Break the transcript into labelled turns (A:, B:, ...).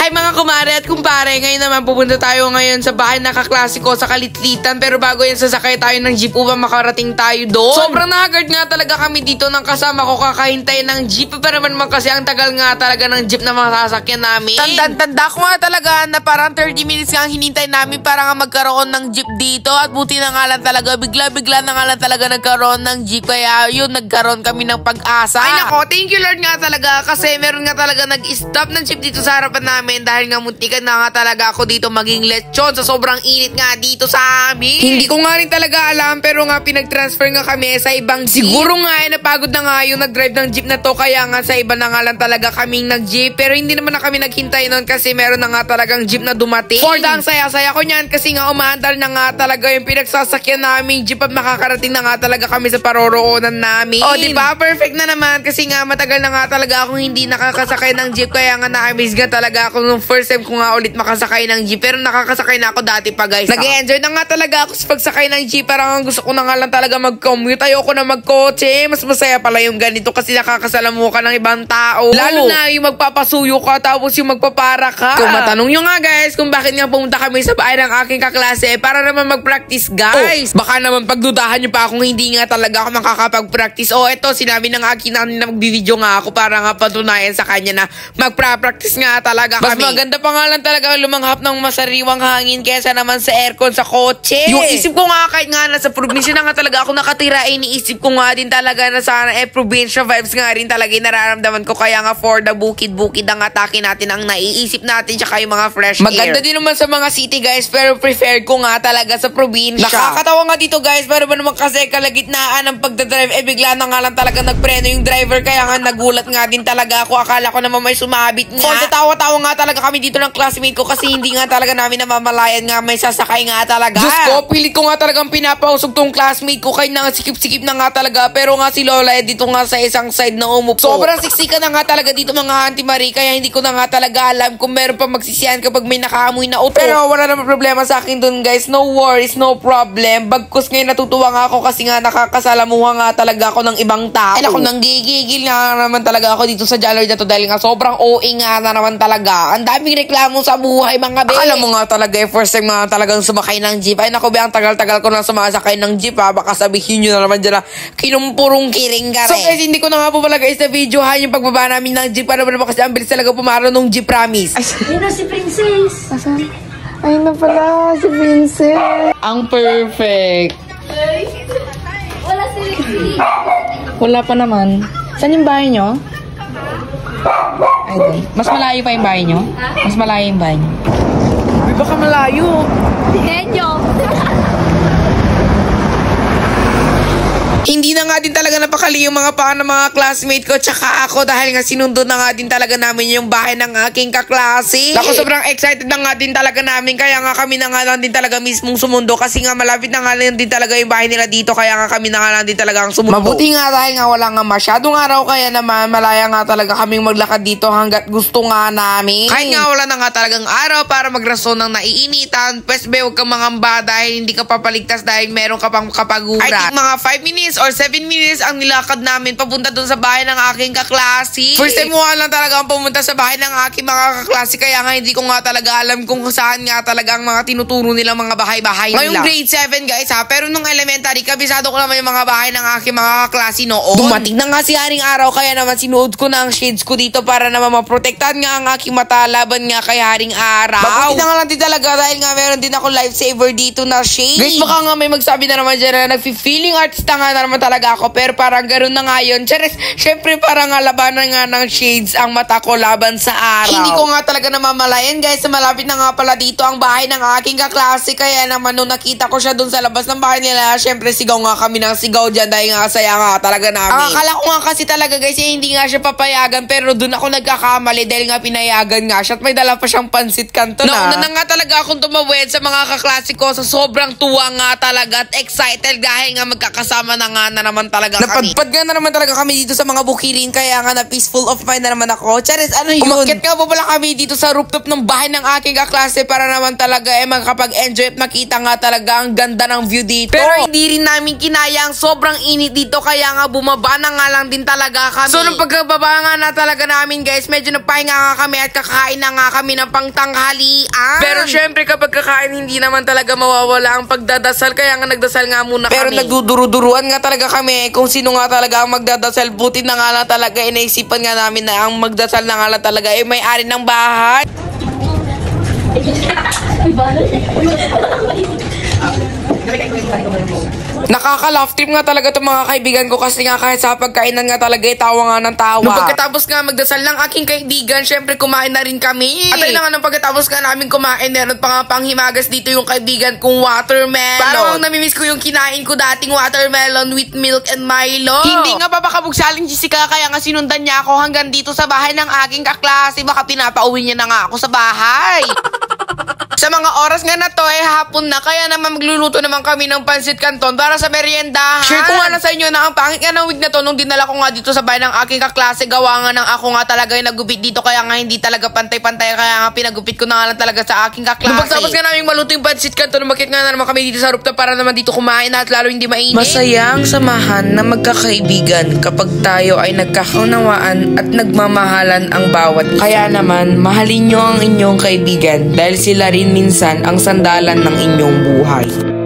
A: Hi mga kumare at kumpare, ngayon naman pupunta tayo ngayon sa bahay na kaklasiko sa Kalitlitan. Pero bago yan, sasakay tayo ng jeep upang makarating tayo doon. Sobrang nahagard nga talaga kami dito ng kasama ko kakahintay ng jeep. Pero naman kasi ang tagal nga talaga ng jeep na masasakyan namin. Tanda ko nga talaga na parang 30 minutes nga ang hinintay namin para nga magkaroon ng jeep dito. At buti na nga lang talaga, bigla na nga lang talaga nagkaroon ng jeep. Kaya yun, nagkaroon kami ng pag-asa. Ay nako, thank you Lord nga talaga kasi meron nga talaga nag-stop ng jeep dito sa harapan namin. Dahil nga muntikan na nga talaga ako dito maging lechon sa sobrang init nga dito sa amin. Hindi ko nga rin talaga alam pero nga pinag-transfer nga kami sa ibang jeep. Siguro nga napagod na nga yung nag-drive ng jeep na to kaya nga sa iba na nga lang talaga kaming nag-jeep. Pero hindi naman na kami naghintay nun kasi meron na nga talagang jeep na dumating. For ang saya-saya ko niyan kasi nga umaandar na nga talaga yung pinagsasakyan naming jeep at makakarating na nga talaga kami sa paroroonan namin. O diba? Perfect na naman kasi nga matagal na nga talaga akong hindi nakakasakay ng jeep kaya nga na-amaze nga talaga ako nung first time ko nga ulit makasakay ng jeep. Pero nakakasakay na ako dati pa guys. Nag-enjoy na nga talaga ako sa pagsakay ng jeep. Parang gusto ko na nga lang talaga mag-commute. Ayoko na mag-kotse. Mas masaya pala yung ganito kasi nakakasalamu ka ng ibang tao. Lalo na yung magpapasuyo ka tapos yung magpapara ka. Kung matanong nyo nga guys kung bakit nga pumunta kami sa bahay ng aking kaklase para naman mag-practice guys. Baka naman pagdudahan nyo pa kung hindi nga talaga ako makakapag-practice. Eto sinabi ng akin na magbibideo nga ako para nga patunayan sa kanya na magpa-practice nga talaga kami. Mas maganda pa nga lang talaga lumanghap ng masariwang hangin kesa naman sa aircon sa kotse. Yung isip ko nga kahit nga nasa probinsya na nga talaga ako nakatira iniisip ko nga din talaga na sana probinsya vibes nga rin talaga yung nararamdaman ko kaya nga for the bukid-bukid ang atake natin ang naiisip natin tsaka yung mga fresh air. Maganda din naman sa mga city guys pero preferred ko nga talaga sa probinsya. Nakakatawa nga dito guys pero ba naman kasi kalagitnaan ng pagdadrive bigla na nga lang talaga nagpreno yung driver kaya nga nagulat nga din talaga ako. Akala ko naman may sumabit nga. Tawa-tawa nga talaga kami dito ng classmate ko kasi hindi nga talaga namin namamalayan nga may sasakay nga talaga. Diyos ko, pilit ko nga talagang pinapausog tong classmate ko kaya nga sikip-sikip na nga talaga pero nga si Lola dito nga sa isang side na umupo. Sobrang siksika na nga talaga dito mga Auntie Marie kaya hindi ko na nga talaga alam kung meron pa magsisiyan kapag may nakaamoy na auto. Pero wala naman problema sa akin dun guys. No worries, no problem. Bagkus ngayon natutuwa nga ako kasi nga nakakasalamuha nga talaga ako ng ibang tao. Ay ako nang gigigil nga naman talaga ako dito sa Jollibee na to dahil nga sobrang OA nga na naman talaga. Ang daming reklamo sa buhay mga be. Akala mo nga talaga first time nga talagang sumakay ng jeep. Ay naku be, ang tagal-tagal ko na sumasakay ng jeep Baka sabihin nyo na naman dyan na kinumpurong kiring ka rin. So guys, hindi ko na nga po pala guys na videohan yung pagbaba namin ng jeep. Ano ba naman kasi ang bilis talaga pumaro nung jeep promise.
B: Ayun na si Princess.
C: Asan? Ayun na pala si Princess.
A: Ang perfect.
B: Wala si Ricky.
C: Wala pa naman. Saan yung bahay nyo? Ay, doon. Mas malayo pa yung bahay nyo? Mas malayo yung bahay nyo.
A: Baka malayo.
B: Medyo.
A: Hindi na nga din talaga napakali yung mga paa ng mga classmate ko tsaka ako dahil nga sinundo na nga din talaga namin yung bahay ng aking kaklase. Ako sobrang excited na nga din talaga namin kaya nga kami na nga lang din talaga mismong sumundo kasi nga malapit na nga lang din talaga yung bahay nila dito kaya nga kami na nga lang din talaga ang sumundo. Mabuti nga dahil nga wala nga masyadong araw kaya naman malaya nga talaga kaming maglakad dito hanggat gusto nga namin. Kahit nga wala na nga talagang araw para magrason ng naiinitan, pwes be huwag kang mangamba dahil hindi ka papaligtas dahil meron ka pang kapaguran. I think mga 5 minutes or 7 minutes ang nilakad namin papunta dun sa bahay ng aking kaklase. First time mo lang talaga ang pumunta sa bahay ng aking mga kaklase kaya nga hindi ko nga talaga alam kung saan nga talaga ang mga tinuturo nilang mga bahay-bahay nila. Ngayong grade 7 guys pero nung elementary kabisado ko naman yung mga bahay ng aking mga kaklase noon. Dumating na nga si Haring Araw kaya naman sinuod ko na ang shades ko dito para naman maprotektahan nga ang aking mata laban nga kay Haring Araw. Mabuti na nga lang din talaga dahil nga meron din ako lifesaver dito na shades. Guys baka nga may magsabi na naman dyan na nag-feeling artista nga na naman talaga ako pero parang ganoon na nga yun. Syempre parang nga labanan nga ng shades ang mata ko laban sa araw. Hindi ko nga talaga namamalayan guys na malapit na nga pala dito ang bahay ng aking kaklase kaya naman nung nakita ko siya dun sa labas ng bahay nila syempre sigaw nga kami ng sigaw dyan dahil nga saya nga talaga namin. Akala ko nga kasi talaga guys hindi nga siya papayagan pero dun ako nagkakamali dahil nga pinayagan nga siya at may dala pa siyang pansit kanto na. Nauna na nga talaga akong tumawid sa mga kaklase ko sa sobrang tuwa nga talaga at excited dahil nga magkakasama na nga na naman talaga kami. Napadpad nga na naman talaga kami dito sa mga bukirin, kaya nga na peaceful of mind na naman ako. Charis, ano yun? Umakyat nga po pala kami dito sa rooftop ng bahay ng aking kaklase para naman talaga makapag-enjoy at makita nga talaga ang ganda ng view dito. Pero hindi rin namin kinaya ang sobrang init dito, kaya nga bumaba na nga lang din talaga kami. So nung pagkababa nga na talaga namin guys, medyo napahinga nga kami at kakain na nga kami ng pangtanghalian. Pero syempre kapag kakain hindi naman talaga mawawala ang pagdadasal, kaya nga nagdasal nga muna kami. Pero nagduduro-duruan nga talaga kami kung sino nga talaga ang magdadasal. Buti na nga lang talaga inaisipan nga namin na ang magdasal na nga lang talaga may-ari ng bahay. Nakaka-laugh trip nga talaga itong mga kaibigan ko kasi nga kahit sa pagkainan nga talaga tawa nga ng tawa. Nung pagkatapos nga magdasal ng aking kaibigan, syempre kumain na rin kami. At ayun na nga nung pagkatapos nga namin kumain, meron pa nga panghimagas dito yung kaibigan kong watermelon. Parang namimiss ko yung kinain ko dating watermelon with milk and Milo. Hindi nga papakabugsaling Jessica, kaya nga sinundan niya ako hanggang dito sa bahay ng aking kaklase. Baka pinapauwi niya na nga ako sa bahay. Sa mga oras nga na to, hapon na, kaya naman magluluto naman kami ng pansit canton para sa meriendahan. Share ko nga na sa inyo na ang pangit nga ng week na to nung dinala ko nga dito sa bahay ng aking kaklase. Gawa nga ng ako nga talaga yung nagupit dito, kaya nga hindi talaga pantay-pantay, kaya nga pinagupit ko na nga lang talaga sa aking kaklase. Nung pagtapos nga namin maluto yung pansit canton, umakit nga na naman kami dito sa rooftop para naman dito kumain at lalo hindi mainit. Masaya ang samahan na magkakaibigan kapag tayo ay nagkakaunawaan at nagmamahalan ang bawat isa. Kaya naman, mahalin nyo ang inyong kaibigan dahil sila rin minsan ang sandalan ng inyong buhay.